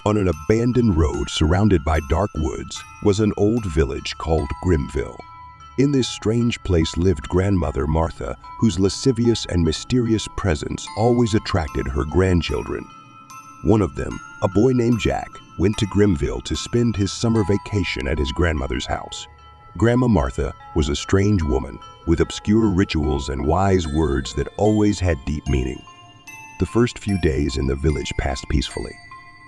On an abandoned road surrounded by dark woods was an old village called Grimville. In this strange place lived Grandmother Martha, whose lascivious and mysterious presence always attracted her grandchildren. One of them, a boy named Jack, went to Grimville to spend his summer vacation at his grandmother's house. Grandma Martha was a strange woman with obscure rituals and wise words that always had deep meaning. The first few days in the village passed peacefully.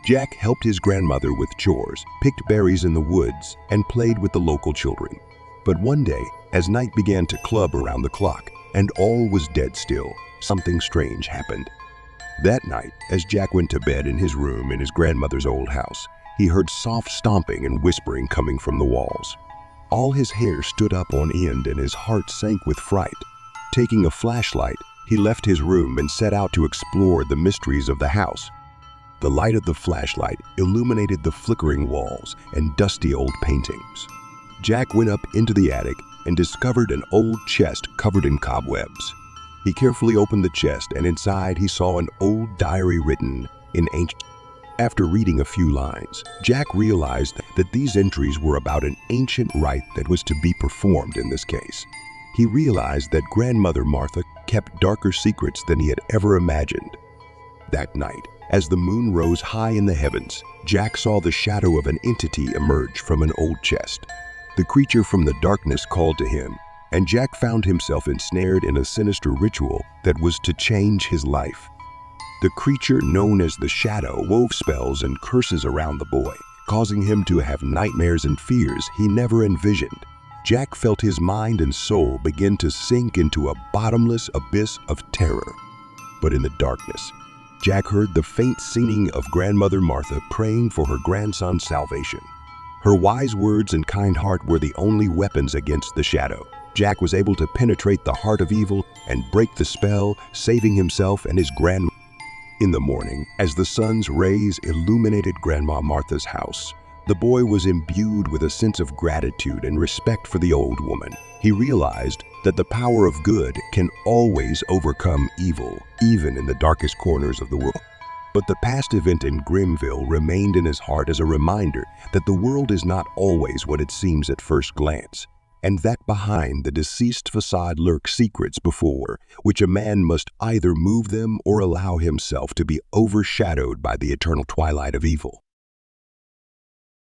Jack helped his grandmother with chores, picked berries in the woods, and played with the local children. But one day, as night began to club around the clock and all was dead still, something strange happened. That night, as Jack went to bed in his room in his grandmother's old house, he heard soft stomping and whispering coming from the walls. All his hair stood up on end and his heart sank with fright. Taking a flashlight, he left his room and set out to explore the mysteries of the house. The light of the flashlight illuminated the flickering walls and dusty old paintings. Jack went up into the attic and discovered an old chest covered in cobwebs. He carefully opened the chest, and inside he saw an old diary written in ancient. After reading a few lines, Jack realized that these entries were about an ancient rite that was to be performed in this case. He realized that Grandmother Martha kept darker secrets than he had ever imagined. That night, as the moon rose high in the heavens, Jack saw the shadow of an entity emerge from an old chest. The creature from the darkness called to him, and Jack found himself ensnared in a sinister ritual that was to change his life. The creature known as the Shadow wove spells and curses around the boy, causing him to have nightmares and fears he never envisioned. Jack felt his mind and soul begin to sink into a bottomless abyss of terror. But in the darkness, Jack heard the faint singing of Grandmother Martha praying for her grandson's salvation. Her wise words and kind heart were the only weapons against the Shadow. Jack was able to penetrate the heart of evil and break the spell, saving himself and his grandmother. In the morning, as the sun's rays illuminated Grandma Martha's house, the boy was imbued with a sense of gratitude and respect for the old woman. He realized that the power of good can always overcome evil, even in the darkest corners of the world. But the past event in Grimville remained in his heart as a reminder that the world is not always what it seems at first glance, and that behind the deceased facade lurk secrets before which a man must either move them or allow himself to be overshadowed by the eternal twilight of evil.